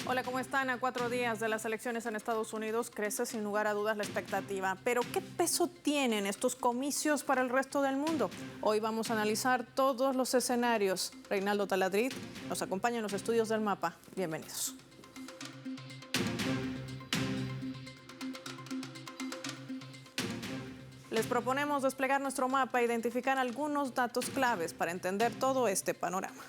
Hola, ¿cómo están? A 4 días de las elecciones en Estados Unidos crece sin lugar a dudas la expectativa. Pero ¿qué peso tienen estos comicios para el resto del mundo? Hoy vamos a analizar todos los escenarios. Reinaldo Taladrid nos acompaña en los estudios del Mapa. Bienvenidos. Les proponemos desplegar nuestro mapa e identificar algunos datos claves para entender todo este panorama.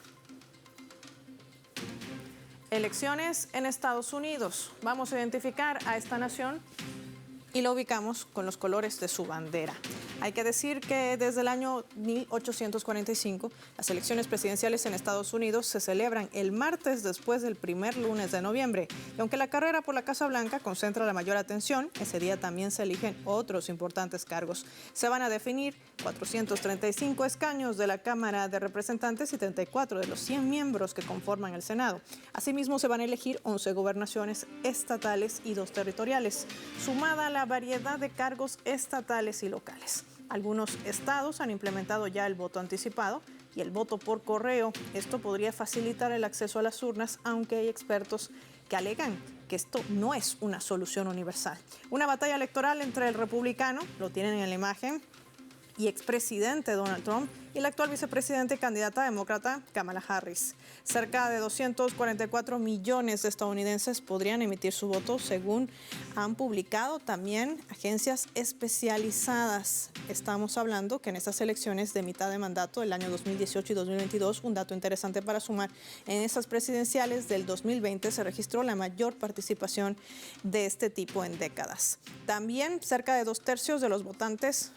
Elecciones en Estados Unidos. Vamos a identificar a esta nación y la ubicamos con los colores de su bandera. Hay que decir que desde el año 1845, las elecciones presidenciales en Estados Unidos se celebran el martes después del primer lunes de noviembre. Y aunque la carrera por la Casa Blanca concentra la mayor atención, ese día también se eligen otros importantes cargos. Se van a definir 435 escaños de la Cámara de Representantes y 34 de los 100 miembros que conforman el Senado. Asimismo, se van a elegir 11 gobernaciones estatales y 2 territoriales, sumada a la variedad de cargos estatales y locales. Algunos estados han implementado ya el voto anticipado y el voto por correo. Esto podría facilitar el acceso a las urnas, aunque hay expertos que alegan que esto no es una solución universal. Una batalla electoral entre el republicano, lo tienen en la imagen, y expresidente Donald Trump y la actual vicepresidenta y candidata demócrata Kamala Harris. Cerca de 244 millones de estadounidenses podrían emitir su voto, según han publicado también agencias especializadas. Estamos hablando que en estas elecciones de mitad de mandato del año 2018 y 2022, un dato interesante para sumar, en esas presidenciales del 2020 se registró la mayor participación de este tipo en décadas. También cerca de 2/3 de los votantes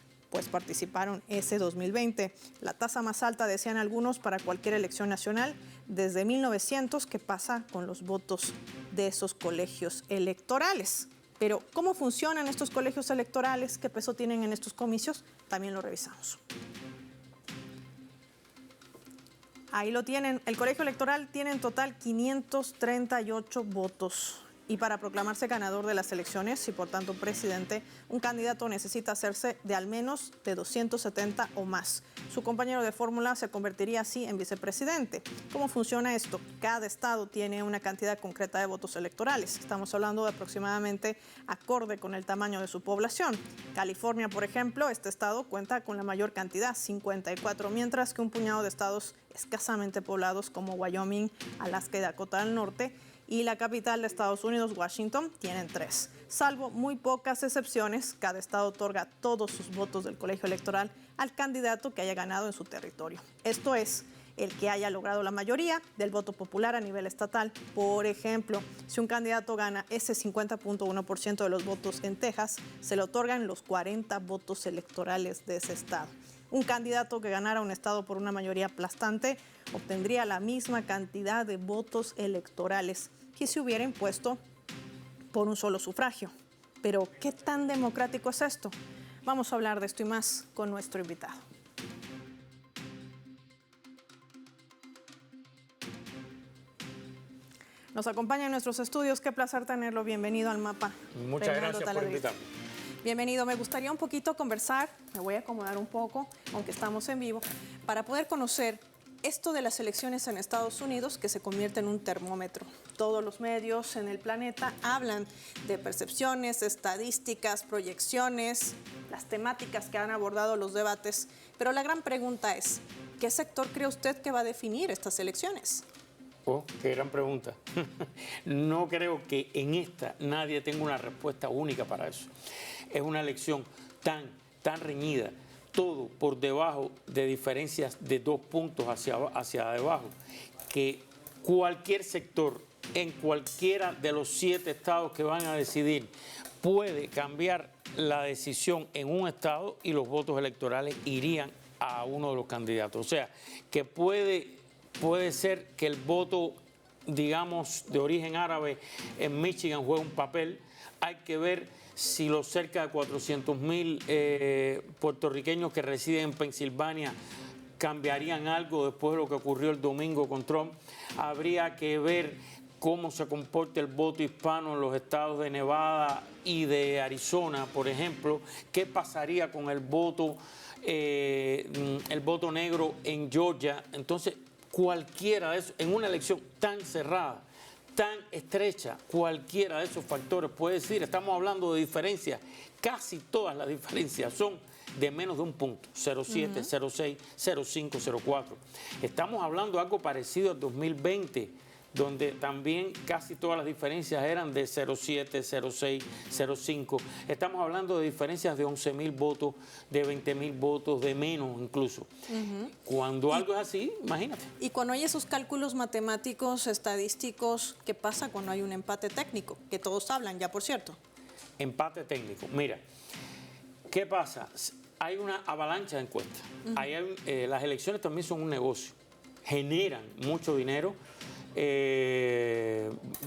participaron ese 2020. La tasa más alta, decían algunos, para cualquier elección nacional desde 1900. ¿Qué pasa con los votos de esos colegios electorales? Pero, ¿cómo funcionan estos colegios electorales? ¿Qué peso tienen en estos comicios? También lo revisamos. Ahí lo tienen. El colegio electoral tiene en total 538 votos. Y para proclamarse ganador de las elecciones y por tanto presidente, un candidato necesita hacerse de al menos de 270 o más. Su compañero de fórmula se convertiría así en vicepresidente. ¿Cómo funciona esto? Cada estado tiene una cantidad concreta de votos electorales. Estamos hablando de aproximadamente acorde con el tamaño de su población. California, por ejemplo, este estado cuenta con la mayor cantidad, 54, mientras que un puñado de estados escasamente poblados como Wyoming, Alaska y Dakota del Norte, y la capital de Estados Unidos, Washington, tienen 3. Salvo muy pocas excepciones, cada estado otorga todos sus votos del colegio electoral al candidato que haya ganado en su territorio. Esto es, el que haya logrado la mayoría del voto popular a nivel estatal. Por ejemplo, si un candidato gana ese 50.1% de los votos en Texas, se le otorgan los 40 votos electorales de ese estado. Un candidato que ganara un estado por una mayoría aplastante obtendría la misma cantidad de votos electorales que se hubiera impuesto por un solo sufragio. Pero, ¿qué tan democrático es esto? Vamos a hablar de esto y más con nuestro invitado. Nos acompaña en nuestros estudios. Qué placer tenerlo. Bienvenido al Mapa. Muchas gracias por invitarme. Bienvenido. Me gustaría un poquito conversar, me voy a acomodar un poco, aunque estamos en vivo, para poder conocer esto de las elecciones en Estados Unidos, que se convierte en un termómetro. Todos los medios en el planeta hablan de percepciones, estadísticas, proyecciones, las temáticas que han abordado los debates. Pero la gran pregunta es, ¿qué sector cree usted que va a definir estas elecciones? Oh, qué gran pregunta. No creo que en esta nadie tenga una respuesta única para eso. Es una elección tan reñida, todo por debajo de diferencias de 2 puntos hacia debajo, que cualquier sector en cualquiera de los 7 estados que van a decidir puede cambiar la decisión en un estado y los votos electorales irían a uno de los candidatos. O sea, que puede ser que el voto, digamos, de origen árabe en Michigan juegue un papel. Hay que ver si los cerca de 400,000 puertorriqueños que residen en Pensilvania cambiarían algo después de lo que ocurrió el domingo con Trump. Habría que ver cómo se comporta el voto hispano en los estados de Nevada y de Arizona, por ejemplo. ¿Qué pasaría con el voto negro en Georgia? Entonces, cualquiera de esos, en una elección tan cerrada, tan estrecha, cualquiera de esos factores puede decir, estamos hablando de diferencias, casi todas las diferencias son de menos de un punto, 0,7, 0,6, 0,5, 0,4. Estamos hablando de algo parecido al 2020, donde también casi todas las diferencias eran de 0,7, 0,6, 0,5. Estamos hablando de diferencias de 11.000 votos, de 20.000 votos, de menos incluso. Cuando algo es así, imagínate. Y cuando hay esos cálculos matemáticos, estadísticos, ¿qué pasa cuando hay un empate técnico? Que todos hablan ya, por cierto. Empate técnico. Mira, ¿qué pasa? Hay una avalancha de encuestas. Las elecciones también son un negocio. Generan mucho dinero.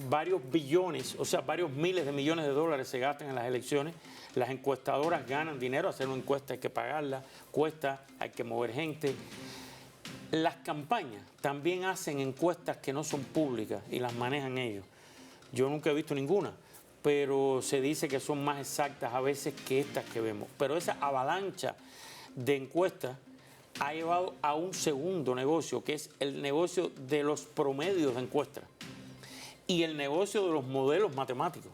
Varios billones, o sea, varios miles de millones de dólares se gastan en las elecciones. Las encuestadoras ganan dinero, hacer una encuesta hay que pagarla, cuesta, hay que mover gente. Las campañas también hacen encuestas que no son públicas y las manejan ellos. Yo nunca he visto ninguna, pero se dice que son más exactas a veces que estas que vemos. Pero esa avalancha de encuestas ha llevado a un segundo negocio, que es el negocio de los promedios de encuestas y el negocio de los modelos matemáticos.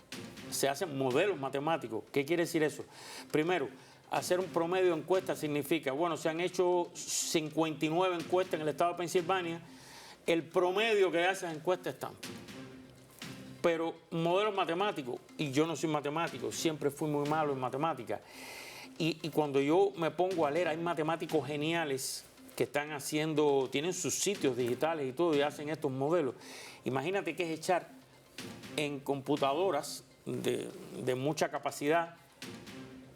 Se hacen modelos matemáticos. ¿Qué quiere decir eso? Primero, hacer un promedio de encuestas significa, bueno, se han hecho 59 encuestas en el estado de Pensilvania, el promedio que de esas encuestas es tanto. Pero modelos matemáticos, y yo no soy matemático, siempre fui muy malo en matemáticas, y cuando yo me pongo a leer, hay matemáticos geniales que están haciendo, tienen sus sitios digitales y todo, y hacen estos modelos. Imagínate que es echar en computadoras de mucha capacidad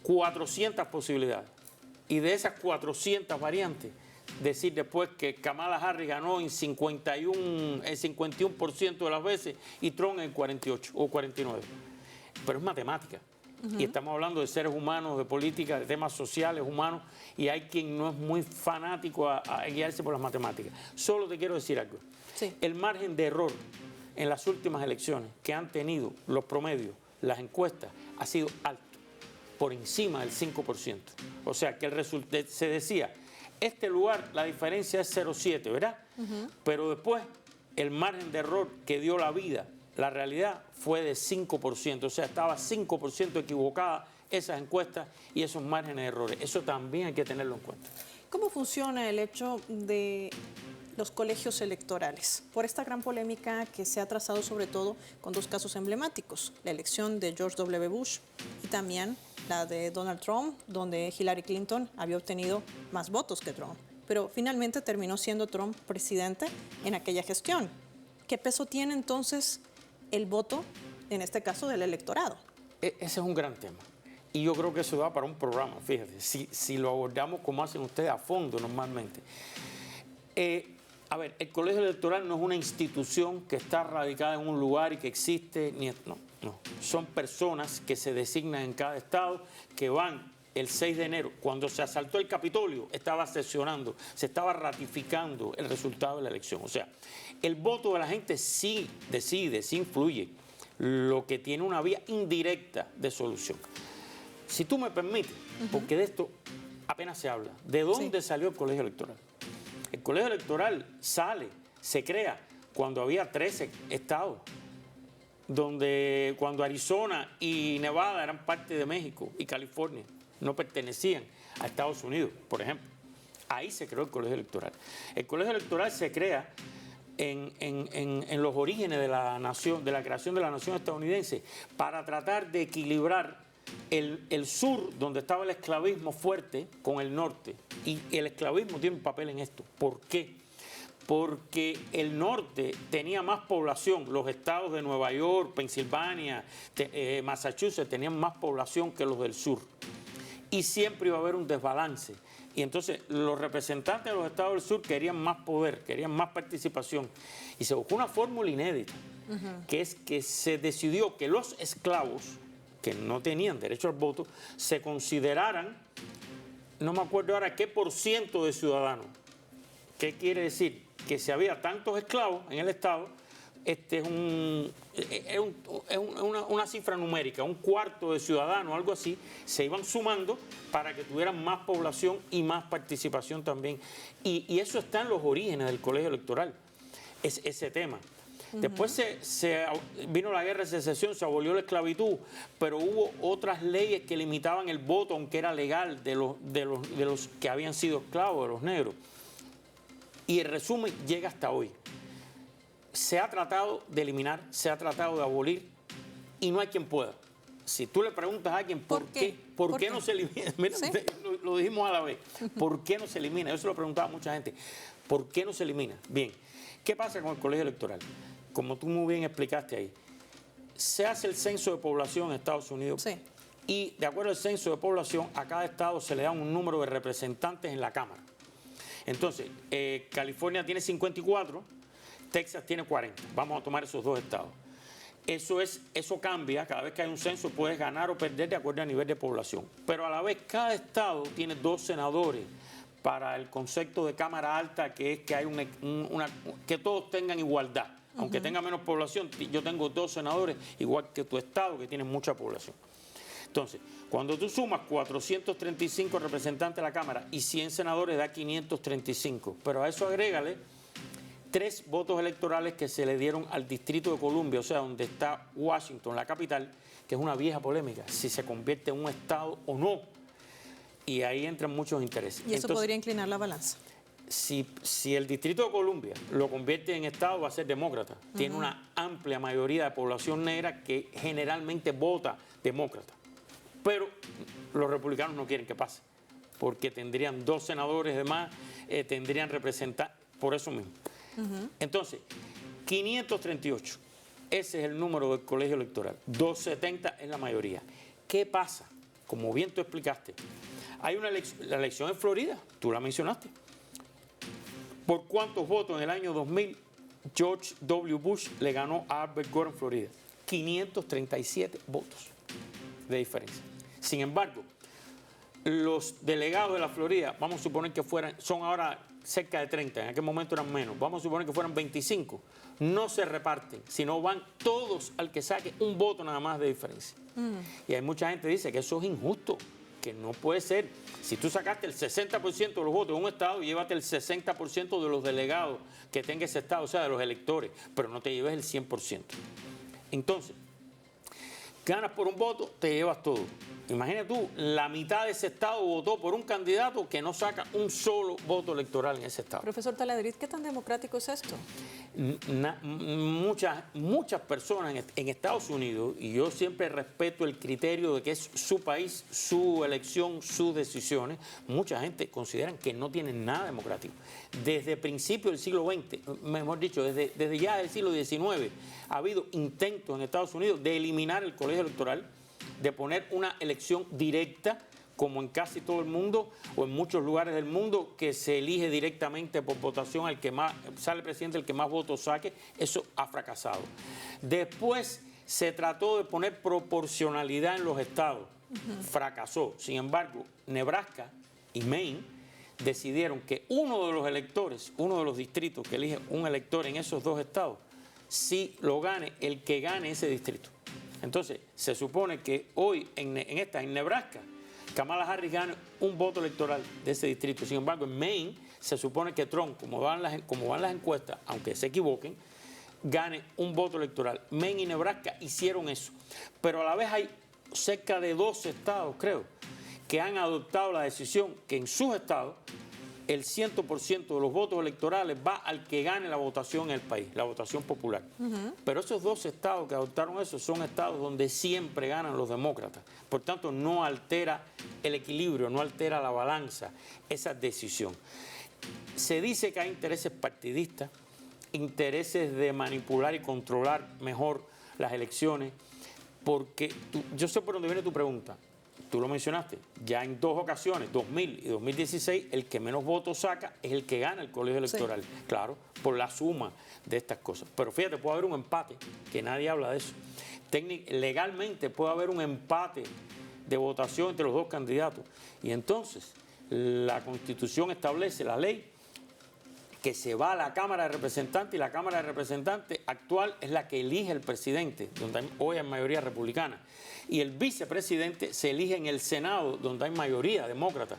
400 posibilidades. Y de esas 400 variantes, decir después que Kamala Harris ganó en 51% de las veces y Trump en 48 o 49. Pero es matemática. Y estamos hablando de seres humanos, de política, de temas sociales, humanos, y hay quien no es muy fanático a guiarse por las matemáticas. Solo te quiero decir algo. Sí. El margen de error en las últimas elecciones que han tenido los promedios, las encuestas, ha sido alto, por encima del 5%. O sea, que el resultado, se decía, este lugar la diferencia es 0,7, ¿verdad? Pero después el margen de error que dio la vida, la realidad fue de 5%, o sea, estaba 5% equivocada esas encuestas y esos márgenes de errores. Eso también hay que tenerlo en cuenta. ¿Cómo funciona el hecho de los colegios electorales? Por esta gran polémica que se ha trazado sobre todo con dos casos emblemáticos, la elección de George W. Bush y también la de Donald Trump, donde Hillary Clinton había obtenido más votos que Trump, pero finalmente terminó siendo Trump presidente en aquella gestión. ¿Qué peso tiene entonces el voto, en este caso, del electorado? Ese es un gran tema. Y yo creo que eso da para un programa, fíjate, si lo abordamos como hacen ustedes a fondo normalmente. A ver, el colegio electoral no es una institución que está radicada en un lugar y que existe, no. Son personas que se designan en cada estado, que van el 6 de enero, cuando se asaltó el Capitolio, estaba sesionando, se estaba ratificando el resultado de la elección. O sea, el voto de la gente sí decide, sí influye, lo que tiene una vía indirecta de solución. Si tú me permites, porque de esto apenas se habla, ¿de dónde salió el colegio electoral? El colegio electoral se crea cuando había 13 estados, cuando Arizona y Nevada eran parte de México y California, no pertenecían a Estados Unidos, por ejemplo. Ahí se creó el colegio electoral. El colegio electoral se crea en los orígenes de la nación, de la creación de la nación estadounidense, para tratar de equilibrar el sur, donde estaba el esclavismo fuerte, con el norte. Y el esclavismo tiene un papel en esto. ¿Por qué? Porque el norte tenía más población, los estados de Nueva York, Pensilvania, Massachusetts tenían más población que los del sur. Y siempre iba a haber un desbalance. Y entonces los representantes de los estados del sur querían más poder, querían más participación. Y se buscó una fórmula inédita, que es que se decidió que los esclavos, que no tenían derecho al voto, se consideraran, no me acuerdo ahora qué % de ciudadanos. ¿Qué quiere decir? Que si había tantos esclavos en el estado, es una cifra numérica, un cuarto de ciudadanos, algo así, se iban sumando para que tuvieran más población y más participación también. Y eso está en los orígenes del colegio electoral, ese tema. Después vino la guerra de secesión, se abolió la esclavitud, pero hubo otras leyes que limitaban el voto, aunque era legal, de los que habían sido esclavos, de los negros. Y el resumen llega hasta hoy. Se ha tratado de eliminar, se ha tratado de abolir y no hay quien pueda. Si tú le preguntas a alguien ¿por qué no se elimina? Mira, ¿sí? lo dijimos a la vez. ¿Por qué no se elimina? Yo se lo preguntaba a mucha gente. ¿Por qué no se elimina? Bien, ¿qué pasa con el colegio electoral? Como tú muy bien explicaste ahí, se hace el censo de población en Estados Unidos. Sí. Y de acuerdo al censo de población, a cada estado se le da un número de representantes en la Cámara. Entonces, California tiene 54, Texas tiene 40. Vamos a tomar esos dos estados. Eso cambia, cada vez que hay un censo puedes ganar o perder de acuerdo al nivel de población. Pero a la vez cada estado tiene 2 senadores para el concepto de Cámara Alta, que es que hay que todos tengan igualdad. Aunque tenga menos población, yo tengo 2 senadores, igual que tu estado, que tiene mucha población. Entonces, cuando tú sumas 435 representantes de la Cámara y 100 senadores, da 535. Pero a eso agrégale 3 votos electorales que se le dieron al Distrito de Columbia, o sea, donde está Washington, la capital, que es una vieja polémica, si se convierte en un estado o no. Y ahí entran muchos intereses. Y eso entonces podría inclinar la balanza. Si el Distrito de Columbia lo convierte en estado, va a ser demócrata. Tiene una amplia mayoría de población negra que generalmente vota demócrata. Pero los republicanos no quieren que pase, porque tendrían 2 senadores de más, tendrían representantes, por eso mismo. Entonces, 538, ese es el número del colegio electoral, 270 es la mayoría. ¿Qué pasa? Como bien tú explicaste, hay la elección en Florida, tú la mencionaste. ¿Por cuántos votos en el año 2000 George W. Bush le ganó a Albert Gore en Florida? 537 votos de diferencia. Sin embargo, los delegados de la Florida, vamos a suponer que son ahora cerca de 30, en aquel momento eran menos, vamos a suponer que fueran 25, no se reparten, sino van todos al que saque un voto nada más de diferencia. Y hay mucha gente que dice que eso es injusto, que no puede ser. Si tú sacaste el 60% de los votos de un estado, llévate el 60% de los delegados que tenga ese estado, o sea, de los electores, pero no te lleves el 100%. Entonces, ganas por un voto, te llevas todo. Imagina tú, la mitad de ese estado votó por un candidato que no saca un solo voto electoral en ese estado. Profesor Taladriz, ¿qué tan democrático es esto? Muchas personas en Estados Unidos, y yo siempre respeto el criterio de que es su país, su elección, sus decisiones, mucha gente consideran que no tienen nada democrático. Desde principios del siglo XX, mejor dicho, desde ya del siglo XIX, ha habido intentos en Estados Unidos de eliminar el colegio electoral, de poner una elección directa, como en casi todo el mundo o en muchos lugares del mundo, que se elige directamente por votación al que más sale el presidente, el que más votos saque. Eso ha fracasado. Después se trató de poner proporcionalidad en los estados. Fracasó. Sin embargo, Nebraska y Maine decidieron que uno de los electores, uno de los distritos que elige un elector en esos 2 estados, sí lo gane el que gane ese distrito. Entonces, se supone que hoy en Nebraska, Kamala Harris gana un voto electoral de ese distrito. Sin embargo, en Maine se supone que Trump, como van las encuestas, aunque se equivoquen, gane un voto electoral. Maine y Nebraska hicieron eso. Pero a la vez hay cerca de 12 estados, creo, que han adoptado la decisión que en sus estados el 100% de los votos electorales va al que gane la votación en el país, la votación popular. Pero esos 2 estados que adoptaron eso son estados donde siempre ganan los demócratas. Por tanto, no altera el equilibrio, no altera la balanza, esa decisión. Se dice que hay intereses partidistas, intereses de manipular y controlar mejor las elecciones, porque yo sé por dónde viene tu pregunta. Tú lo mencionaste, ya en 2 ocasiones, 2000 y 2016, el que menos votos saca es el que gana el colegio electoral. Sí. Claro, por la suma de estas cosas. Pero fíjate, puede haber un empate, que nadie habla de eso. Legalmente puede haber un empate de votación entre los 2 candidatos. Y entonces, la Constitución establece, la ley, que se va a la Cámara de Representantes, y la Cámara de Representantes actual es la que elige el presidente, donde hoy hay mayoría republicana. Y el vicepresidente se elige en el Senado, donde hay mayoría demócrata.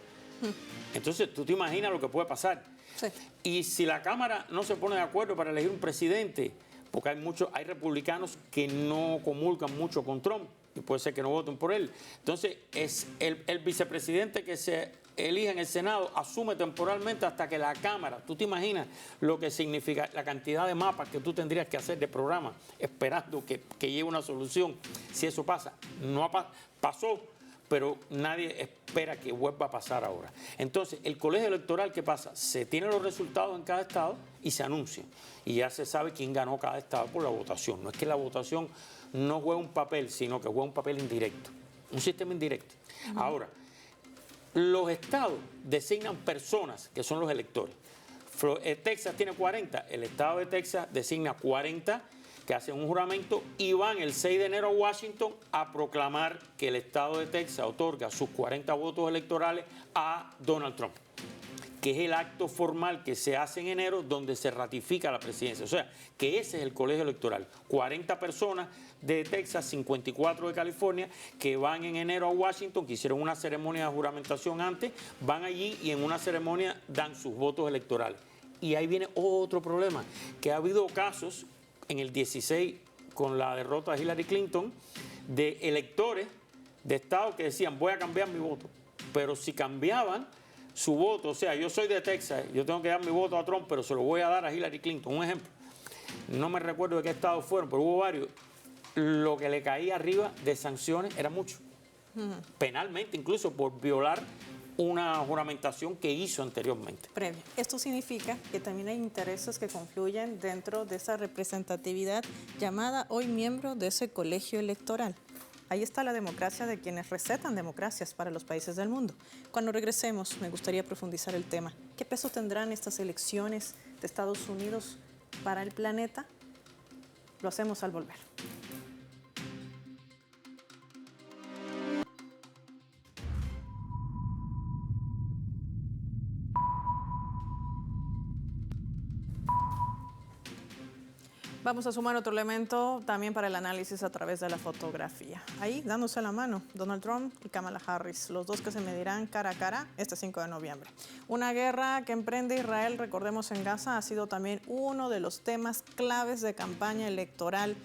Entonces, tú te imaginas lo que puede pasar. Sí. Y si la Cámara no se pone de acuerdo para elegir un presidente, porque hay republicanos que no comulgan mucho con Trump y puede ser que no voten por él. Entonces, es el vicepresidente que se elige en el Senado asume temporalmente hasta que la Cámara, tú te imaginas lo que significa la cantidad de mapas que tú tendrías que hacer de programa esperando que llegue una solución. Si eso pasa, no pasó, pero nadie espera que vuelva a pasar ahora. Entonces, el colegio electoral, ¿qué pasa? Se tienen los resultados en cada estado y se anuncian. Y ya se sabe quién ganó cada estado por la votación. No es que la votación no juega un papel, sino que juega un papel indirecto, un sistema indirecto. Ahora, los estados designan personas que son los electores. Texas tiene 40, el estado de Texas designa 40 que hacen un juramento y van el 6 de enero a Washington a proclamar que el estado de Texas otorga sus 40 votos electorales a Donald Trump, que es el acto formal que se hace en enero donde se ratifica la presidencia. O sea, que ese es el colegio electoral. 40 personas de Texas, 54 de California, que van en enero a Washington, que hicieron una ceremonia de juramentación antes, van allí y en una ceremonia dan sus votos electorales. Y ahí viene otro problema, que ha habido casos en el 16 con la derrota de Hillary Clinton de electores de estados que decían voy a cambiar mi voto, pero si cambiaban su voto, o sea, yo soy de Texas, yo tengo que dar mi voto a Trump, pero se lo voy a dar a Hillary Clinton. Un ejemplo, no me recuerdo de qué estados fueron, pero hubo varios. Lo que le caía arriba de sanciones era mucho, penalmente incluso por violar una juramentación que hizo anteriormente. Previa. Esto significa que también hay intereses que confluyen dentro de esa representatividad llamada hoy miembro de ese colegio electoral. Ahí está la democracia de quienes recetan democracias para los países del mundo. Cuando regresemos, me gustaría profundizar el tema. ¿Qué peso tendrán estas elecciones de Estados Unidos para el planeta? Lo hacemos al volver. Vamos a sumar otro elemento también para el análisis a través de la fotografía. Ahí, dándose la mano, Donald Trump y Kamala Harris, los dos que se medirán cara a cara este 5 de noviembre. Una guerra que emprende Israel, recordemos, en Gaza, ha sido también uno de los temas claves de campaña electoral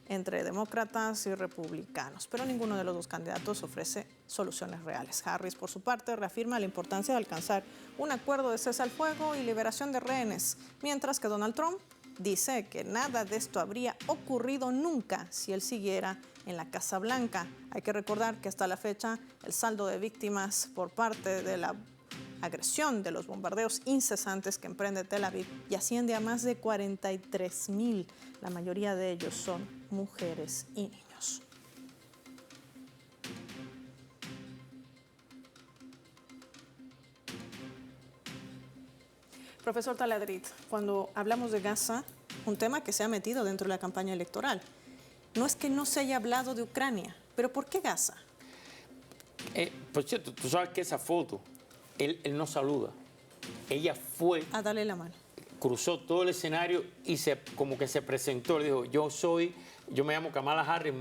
entre demócratas y republicanos, pero ninguno de los dos candidatos ofrece soluciones reales. Harris, por su parte, reafirma la importancia de alcanzar un acuerdo de cese al fuego y liberación de rehenes, mientras que Donald Trump dice que nada de esto habría ocurrido nunca si él siguiera en la Casa Blanca. Hay que recordar que hasta la fecha el saldo de víctimas por parte de la agresión de los bombardeos incesantes que emprende Tel Aviv y asciende a más de 43,000. La mayoría de ellos son mujeres y niños. Profesor Taladrid, cuando hablamos de Gaza, un tema que se ha metido dentro de la campaña electoral, no es que no se haya hablado de Ucrania, pero ¿por qué Gaza? Por cierto, tú sabes que esa foto, él no saluda. Ella fue a darle la mano. Cruzó todo el escenario y como que se presentó, le dijo, yo me llamo Kamala Harris,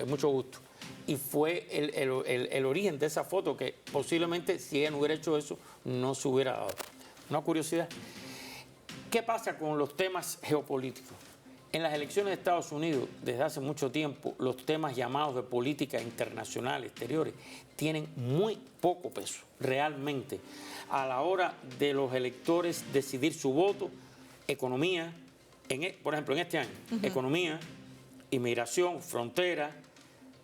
mucho gusto. Y fue el origen de esa foto que posiblemente si ella no hubiera hecho eso, no se hubiera dado. Una curiosidad. ¿Qué pasa con los temas geopolíticos? En las elecciones de Estados Unidos, desde hace mucho tiempo, los temas llamados de política internacional, exteriores, tienen muy poco peso, realmente, a la hora de los electores decidir su voto. Economía, por ejemplo, en este año, economía, inmigración, frontera,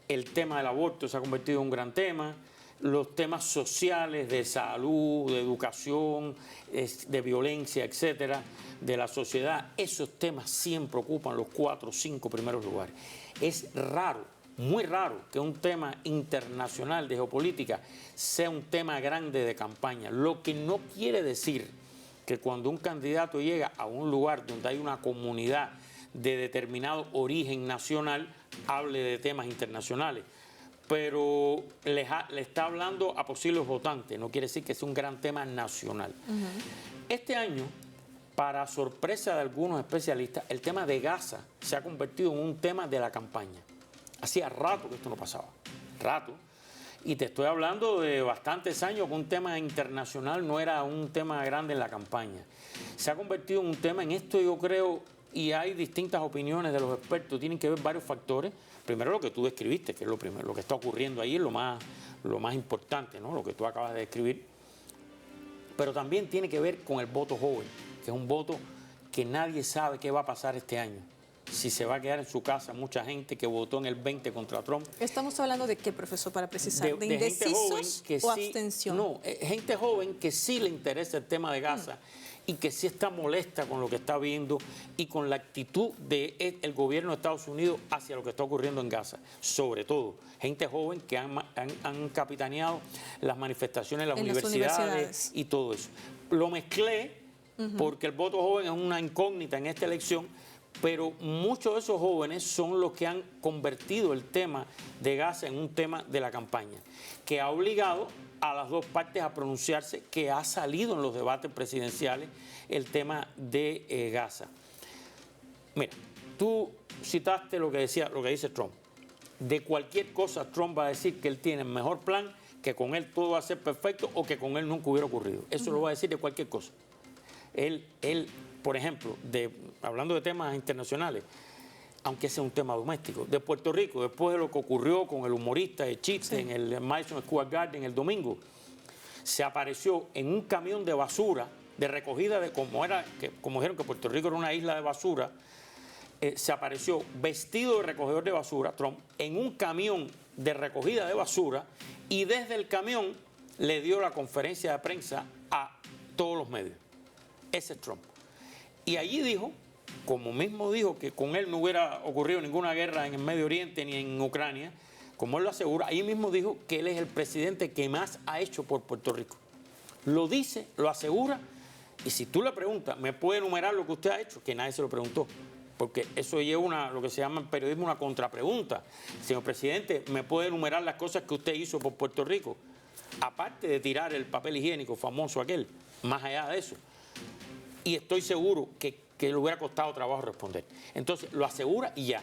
el tema del aborto se ha convertido en un gran tema, los temas sociales de salud, de educación, de violencia, etcétera, de la sociedad, esos temas siempre ocupan los 4 o 5 primeros lugares. Es raro, muy raro, que un tema internacional de geopolítica sea un tema grande de campaña, lo que no quiere decir que cuando un candidato llega a un lugar donde hay una comunidad de determinado origen nacional, hable de temas internacionales. Pero le está hablando a posibles votantes, no quiere decir que sea un gran tema nacional. Este año, para sorpresa de algunos especialistas, el tema de Gaza se ha convertido en un tema de la campaña. Hacía rato que esto no pasaba, rato. Y te estoy hablando de bastantes años que un tema internacional no era un tema grande en la campaña. Se ha convertido en un tema, en esto yo creo, y hay distintas opiniones de los expertos, tienen que ver varios factores. Primero lo que tú describiste, que es lo primero, lo que está ocurriendo ahí es lo más importante, ¿no? Lo que tú acabas de describir. Pero también tiene que ver con el voto joven, que es un voto que nadie sabe qué va a pasar este año. Si se va a quedar en su casa mucha gente que votó en el 20 contra Trump. ¿Estamos hablando de qué, profesor, para precisar? ¿De gente joven indecisos que o sí, abstención? No, gente joven que sí le interesa el tema de Gaza y que sí está molesta con lo que está viendo y con la actitud del gobierno de Estados Unidos hacia lo que está ocurriendo en Gaza. Sobre todo, gente joven que han capitaneado las manifestaciones en las universidades y todo eso. Lo mezclé porque el voto joven es una incógnita en esta elección, pero muchos de esos jóvenes son los que han convertido el tema de Gaza en un tema de la campaña, que ha obligado a las dos partes a pronunciarse, que ha salido en los debates presidenciales el tema de Gaza. Mira, tú citaste lo que dice Trump. De cualquier cosa Trump va a decir que él tiene el mejor plan, que con él todo va a ser perfecto o que con él nunca hubiera ocurrido. Eso lo va a decir de cualquier cosa. Él por ejemplo, hablando de temas internacionales, aunque sea un tema doméstico, de Puerto Rico, después de lo que ocurrió con el humorista de chiste en el Madison Square Garden el domingo, se apareció en un camión de basura, de recogida de como dijeron que Puerto Rico era una isla de basura, se apareció vestido de recogedor de basura, Trump, en un camión de recogida de basura y desde el camión le dio la conferencia de prensa a todos los medios. Ese es Trump. Y allí dijo, como mismo dijo que con él no hubiera ocurrido ninguna guerra en el Medio Oriente ni en Ucrania, como él lo asegura, ahí mismo dijo que él es el presidente que más ha hecho por Puerto Rico. Lo dice, lo asegura, y si tú le preguntas, ¿me puede enumerar lo que usted ha hecho? Que nadie se lo preguntó, porque eso lleva lo que se llama en periodismo una contrapregunta. Señor presidente, ¿me puede enumerar las cosas que usted hizo por Puerto Rico? Aparte de tirar el papel higiénico famoso aquel, más allá de eso. Y estoy seguro que le hubiera costado trabajo responder. Entonces, lo asegura y ya.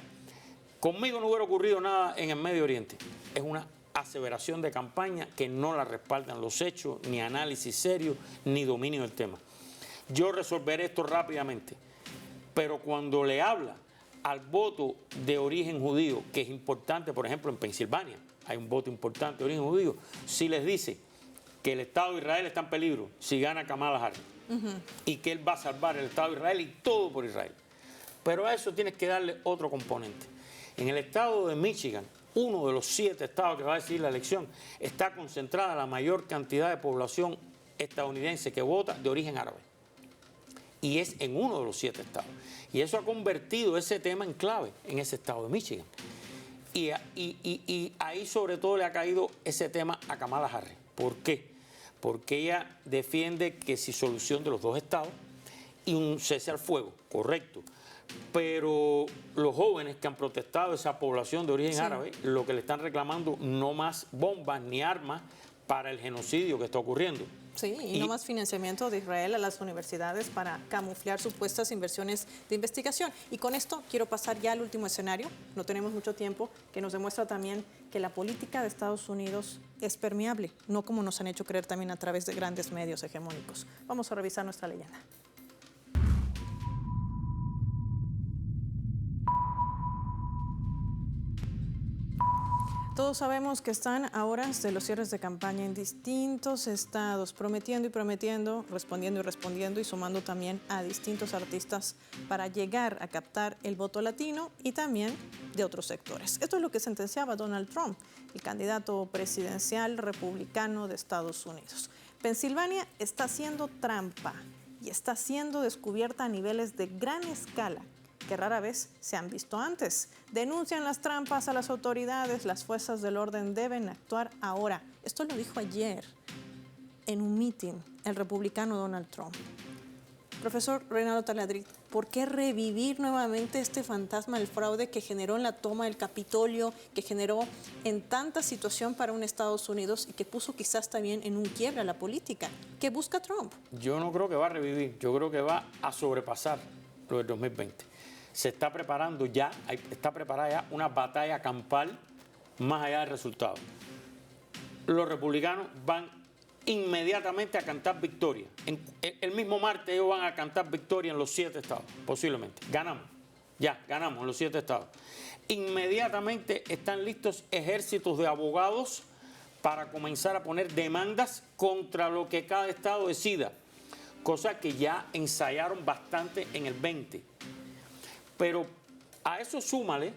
Conmigo no hubiera ocurrido nada en el Medio Oriente. Es una aseveración de campaña que no la respaldan los hechos, ni análisis serio, ni dominio del tema. Yo resolveré esto rápidamente, pero cuando le habla al voto de origen judío, que es importante, por ejemplo, en Pensilvania, hay un voto importante de origen judío, si les dice que el Estado de Israel está en peligro si gana Kamala Harris, y que él va a salvar el Estado de Israel y todo por Israel. Pero a eso tienes que darle otro componente. En el estado de Michigan, uno de los 7 estados que va a decidir la elección, está concentrada la mayor cantidad de población estadounidense que vota de origen árabe. Y es en uno de los 7 estados. Y eso ha convertido ese tema en clave en ese estado de Michigan. Y ahí sobre todo le ha caído ese tema a Kamala Harris. ¿Por qué? Porque ella defiende que si solución de los 2 estados y un cese al fuego, correcto. Pero los jóvenes que han protestado, esa población de origen árabe, lo que le están reclamando no más bombas ni armas para el genocidio que está ocurriendo. Sí, y no más financiamiento de Israel a las universidades para camuflar supuestas inversiones de investigación. Y con esto quiero pasar ya al último escenario, no tenemos mucho tiempo, que nos demuestra también que la política de Estados Unidos es permeable, no como nos han hecho creer también a través de grandes medios hegemónicos. Vamos a revisar nuestra leyenda. Todos sabemos que están a horas de los cierres de campaña en distintos estados, prometiendo y prometiendo, respondiendo y respondiendo y sumando también a distintos artistas para llegar a captar el voto latino y también de otros sectores. Esto es lo que sentenciaba Donald Trump, el candidato presidencial republicano de Estados Unidos. Pensilvania está haciendo trampa y está siendo descubierta a niveles de gran escala que rara vez se han visto antes. Denuncian las trampas a las autoridades, las fuerzas del orden deben actuar ahora. Esto lo dijo ayer en un meeting el republicano Donald Trump. Profesor Reinaldo Taladriz, ¿por qué revivir nuevamente este fantasma del fraude que generó en la toma del Capitolio, que generó en tanta situación para un Estados Unidos y que puso quizás también en un quiebre a la política? ¿Qué busca Trump? Yo no creo que va a revivir, yo creo que va a sobrepasar lo del 2020. Se está preparando ya, está preparada ya una batalla campal más allá del resultado. Los republicanos van inmediatamente a cantar victoria. El mismo martes ellos van a cantar victoria en los 7 estados, posiblemente. Ganamos, ya, ganamos en los 7 estados. Inmediatamente están listos ejércitos de abogados para comenzar a poner demandas contra lo que cada estado decida, cosa que ya ensayaron bastante en el 20. Pero a eso súmale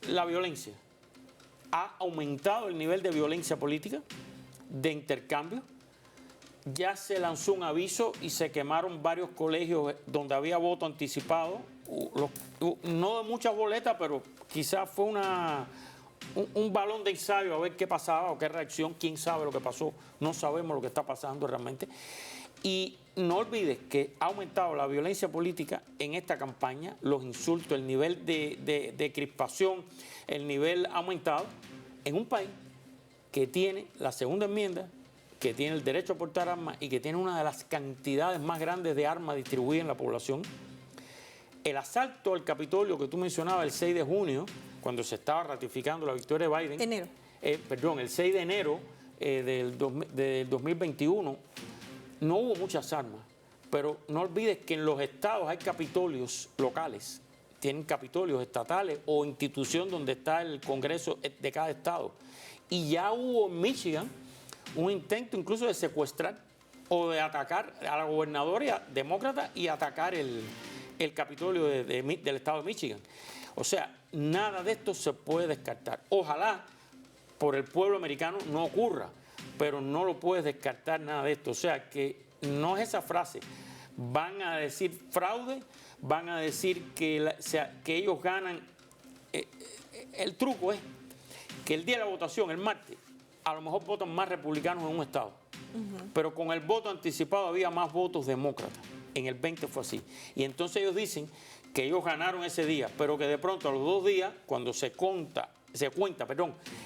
la violencia. Ha aumentado el nivel de violencia política, de intercambio. Ya se lanzó un aviso y se quemaron varios colegios donde había voto anticipado. No de muchas boletas, pero quizás fue un balón de ensayo a ver qué pasaba o qué reacción. Quién sabe lo que pasó. No sabemos lo que está pasando realmente. Y no olvides que ha aumentado la violencia política en esta campaña, los insultos, el nivel de crispación, el nivel ha aumentado en un país que tiene la segunda enmienda, que tiene el derecho a portar armas y que tiene una de las cantidades más grandes de armas distribuidas en la población. El asalto al Capitolio que tú mencionabas el 6 de junio, cuando se estaba ratificando la victoria de Biden. El 6 de enero del 2021, no hubo muchas armas, pero no olvides que en los estados hay capitolios locales, tienen capitolios estatales o institución donde está el Congreso de cada estado. Y ya hubo en Michigan un intento incluso de secuestrar o de atacar a la gobernadora demócrata y atacar el Capitolio del estado de Michigan. O sea, nada de esto se puede descartar. Ojalá por el pueblo americano no ocurra, pero no lo puedes descartar nada de esto. O sea, que no es esa frase. Van a decir fraude, van a decir que ellos ganan. El truco es que el día de la votación, el martes, a lo mejor votan más republicanos en un estado. Pero con el voto anticipado había más votos demócratas. En el 20 fue así. Y entonces ellos dicen que ellos ganaron ese día, pero que de pronto a los 2 días, cuando se cuenta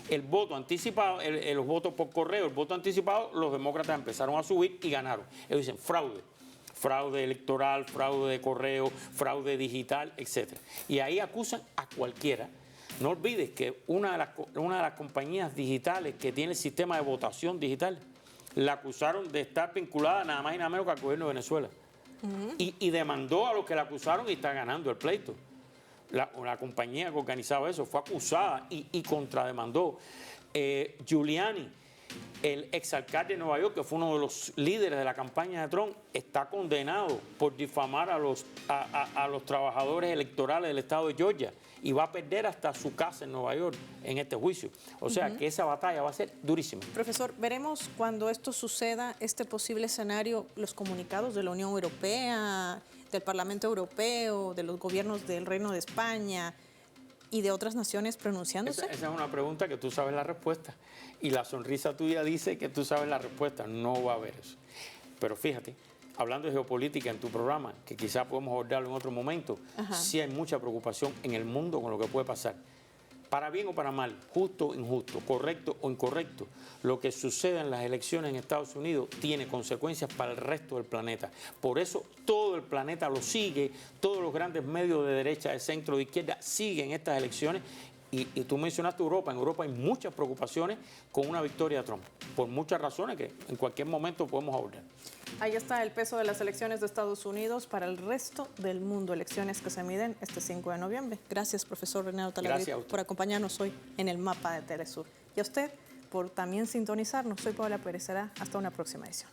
el voto anticipado, los votos por correo, el voto anticipado, los demócratas empezaron a subir y ganaron. Ellos dicen fraude electoral, fraude de correo, fraude digital, etc. Y ahí acusan a cualquiera. No olvides que una de las compañías digitales que tiene el sistema de votación digital, la acusaron de estar vinculada nada más y nada menos que al gobierno de Venezuela. Y demandó a los que la acusaron y está ganando el pleito. La compañía que organizaba eso fue acusada y contrademandó. Giuliani, el exalcalde de Nueva York, que fue uno de los líderes de la campaña de Trump, está condenado por difamar a los trabajadores electorales del estado de Georgia y va a perder hasta su casa en Nueva York en este juicio. O sea que esa batalla va a ser durísima. Profesor, veremos cuando esto suceda, este posible escenario, los comunicados de la Unión Europea, del Parlamento Europeo, de los gobiernos del Reino de España y de otras naciones pronunciándose. Esa es una pregunta que tú sabes la respuesta. Y la sonrisa tuya dice que tú sabes la respuesta. No va a haber eso. Pero fíjate, hablando de geopolítica en tu programa, que quizás podemos abordarlo en otro momento, sí hay mucha preocupación en el mundo con lo que puede pasar. Para bien o para mal, justo o injusto, correcto o incorrecto, lo que sucede en las elecciones en Estados Unidos tiene consecuencias para el resto del planeta. Por eso todo el planeta lo sigue, todos los grandes medios de derecha, de centro, de izquierda siguen estas elecciones. Y tú mencionaste Europa. En Europa hay muchas preocupaciones con una victoria de Trump, por muchas razones que en cualquier momento podemos abordar. Ahí está el peso de las elecciones de Estados Unidos para el resto del mundo, elecciones que se miden este 5 de noviembre. Gracias, profesor René Otalegre, por acompañarnos hoy en el Mapa de Telesur. Y a usted por también sintonizarnos. Soy Paola Pérez. Será hasta una próxima edición.